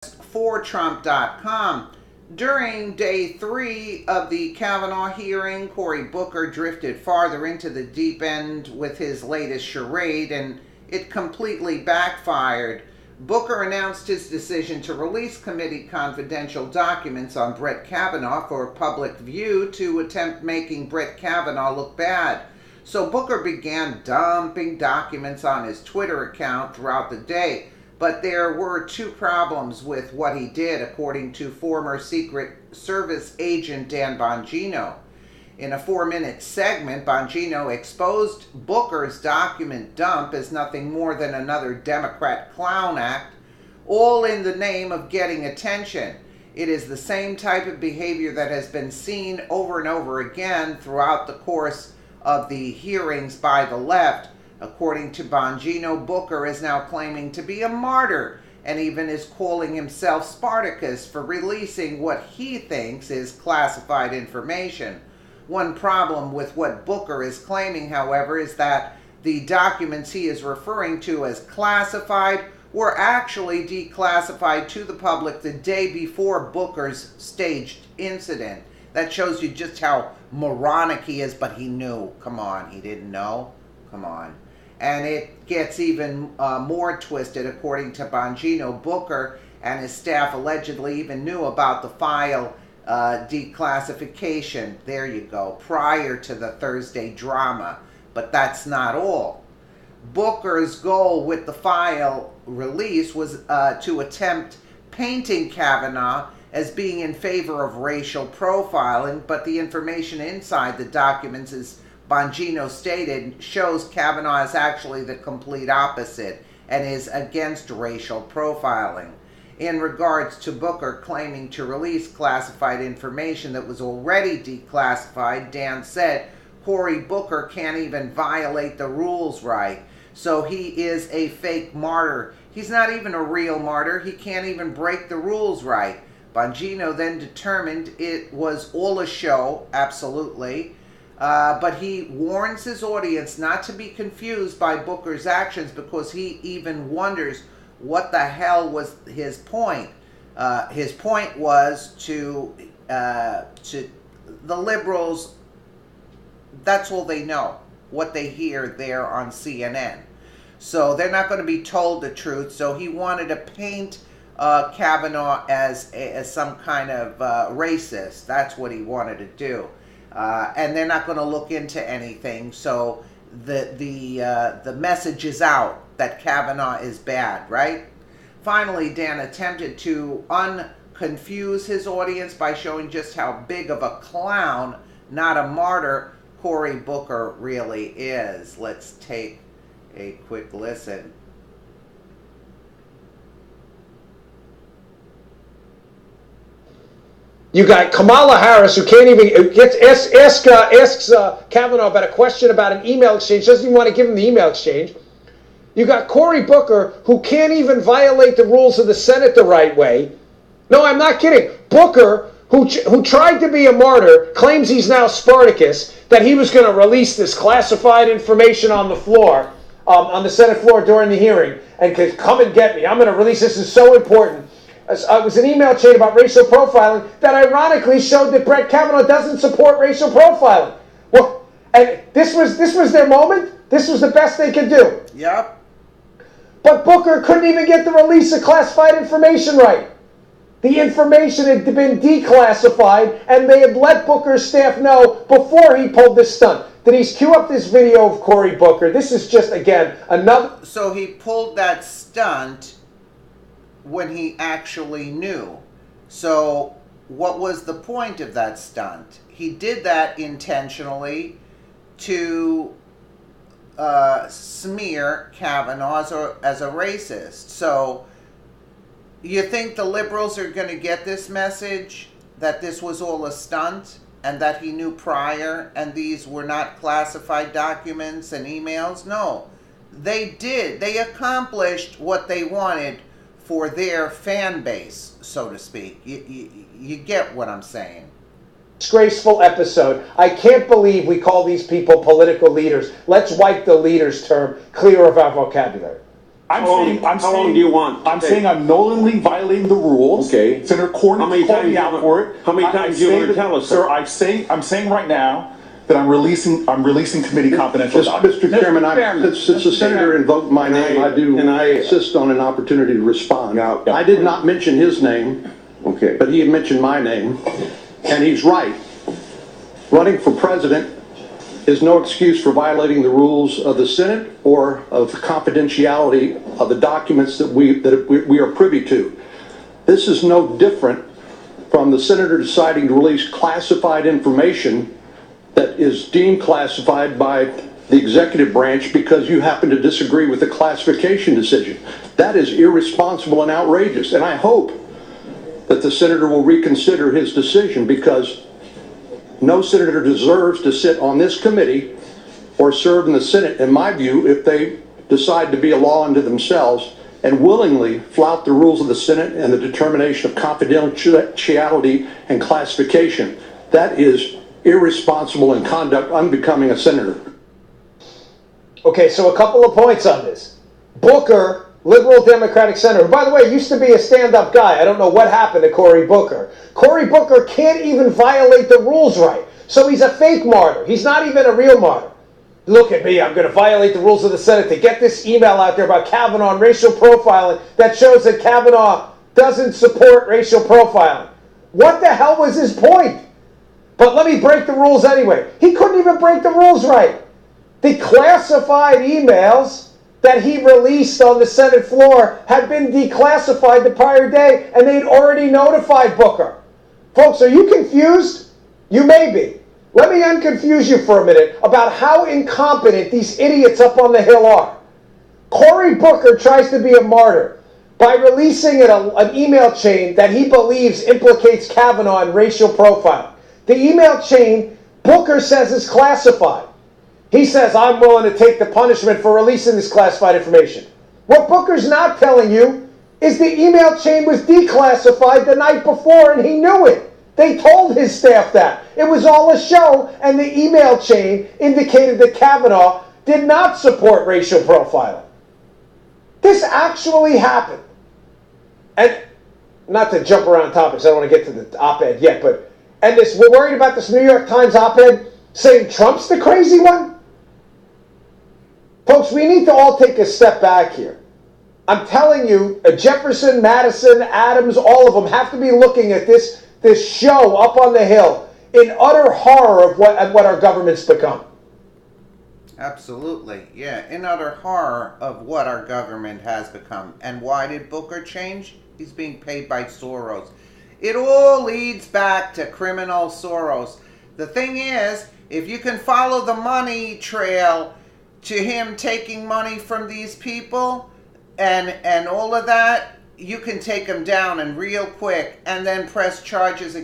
for Trump.com. During day 3 of the Kavanaugh hearing, Cory Booker drifted farther into the deep end with his latest charade, and it completely backfired. Booker announced his decision to release committee confidential documents on Brett Kavanaugh for public view to attempt making Brett Kavanaugh look bad. So Booker began dumping documents on his Twitter account throughout the day. But there were 2 problems with what he did, according to former Secret Service agent Dan Bongino. In a 4-minute segment, Bongino exposed Booker's document dump as nothing more than another Democrat clown act, all in the name of getting attention. It is the same type of behavior that has been seen over and over again throughout the course of the hearings by the left. According to Bongino, Booker is now claiming to be a martyr and even is calling himself Spartacus for releasing what he thinks is classified information. One problem with what Booker is claiming, however, is that the documents he is referring to as classified were actually declassified to the public the day before Booker's staged incident. That shows you just how moronic he is, but he knew. Come on, he didn't know? Come on. And it gets even more twisted. According to Bongino, Booker and his staff allegedly even knew about the file declassification, there you go, prior to the Thursday drama. But that's not all. Booker's goal with the file release was to attempt painting Kavanaugh as being in favor of racial profiling, but the information inside the documents is Bongino stated, shows Kavanaugh is actually the complete opposite and is against racial profiling. In regards to Booker claiming to release classified information that was already declassified, Dan said, Cory Booker can't even violate the rules right. So he is a fake martyr. He's not even a real martyr. He can't even break the rules right. Bongino then determined it was all a show, absolutely. But he warns his audience not to be confused by Booker's actions because he even wonders what the hell was his point. His point was to the liberals, that's all they know, what they hear there on CNN. So they're not going to be told the truth. So he wanted to paint Kavanaugh as some kind of racist. That's what he wanted to do. And they're not going to look into anything, so the message is out that Kavanaugh is bad, right? Finally, Dan attempted to unconfuse his audience by showing just how big of a clown, not a martyr, Cory Booker really is. Let's take a quick listen. You got Kamala Harris, who can't even asks Kavanaugh about a question about an email exchange, doesn't even want to give him the email exchange. You got Cory Booker, who can't even violate the rules of the Senate the right way. No, I'm not kidding. Booker, who tried to be a martyr, claims he's now Spartacus, that he was going to release this classified information on the floor, on the Senate floor during the hearing, and could come and get me. I'm going to release this. Is so important. It was an email chain about racial profiling that ironically showed that Brett Kavanaugh doesn't support racial profiling. Well, and this was their moment. This was the best they could do. Yep. But Booker couldn't even get the release of classified information right. The information had been declassified, and they had let Booker's staff know before he pulled this stunt. Denise, cue up this video of Cory Booker. This is just, again, another... So he pulled that stunt when he actually knew. So what was the point of that stunt? He did that intentionally to smear Kavanaugh as a racist. So you think the liberals are going to get this message that this was all a stunt and that he knew prior and these were not classified documents and emails? No, they did. They accomplished what they wanted for their fan base, so to speak. You get what I'm saying. Disgraceful episode. I can't believe we call these people political leaders. Let's wipe the leaders term clear of our vocabulary. How long do you want? I'm saying I'm knowingly violating the rules. Okay. Senator Cornyn called me out for it. How many times do you want to tell us, sir? I'm saying right now that I'm releasing committee confidential documents. Mr. Chairman, since the senator invoked my name, I do insist on an opportunity to respond. I did not mention his name, Okay. but he had mentioned my name, and he's right. Running for president is no excuse for violating the rules of the Senate or of the confidentiality of the documents that we are privy to. This is no different from the senator deciding to release classified information that is deemed classified by the executive branch because you happen to disagree with the classification decision. That is irresponsible and outrageous, and I hope that the senator will reconsider his decision, because no senator deserves to sit on this committee or serve in the Senate, in my view, if they decide to be a law unto themselves and willingly flout the rules of the Senate and the determination of confidentiality and classification. That is irresponsible and conduct unbecoming a senator. Okay, so a couple of points on this. Booker, liberal Democratic senator, who, by the way, used to be a stand-up guy. I don't know what happened to Cory Booker. Cory Booker can't even violate the rules right. So he's a fake martyr. He's not even a real martyr. Look at me, I'm going to violate the rules of the Senate to get this email out there about Kavanaugh and racial profiling that shows that Kavanaugh doesn't support racial profiling. What the hell was his point? But let me break the rules anyway. He couldn't even break the rules right. The classified emails that he released on the Senate floor had been declassified the prior day, and they'd already notified Booker. Folks, are you confused? You may be. Let me unconfuse you for a minute about how incompetent these idiots up on the Hill are. Cory Booker tries to be a martyr by releasing an email chain that he believes implicates Kavanaugh in racial profiling. The email chain, Booker says, is classified. He says, I'm willing to take the punishment for releasing this classified information. What Booker's not telling you is the email chain was declassified the night before, and he knew it. They told his staff that. It was all a show, and the email chain indicated that Kavanaugh did not support racial profiling. This actually happened. And not to jump around topics, I don't want to get to the op-ed yet, but we're worried about this New York Times op-ed saying Trump's the crazy one? Folks, we need to all take a step back here. I'm telling you, Jefferson, Madison, Adams, all of them have to be looking at this show up on the Hill in utter horror of what our government's become. Absolutely. Yeah, in utter horror of what our government has become. And why did Booker change? He's being paid by Soros. It all leads back to criminal Soros. The thing is, if you can follow the money trail to him taking money from these people and all of that, you can take him down and real quick and then press charges against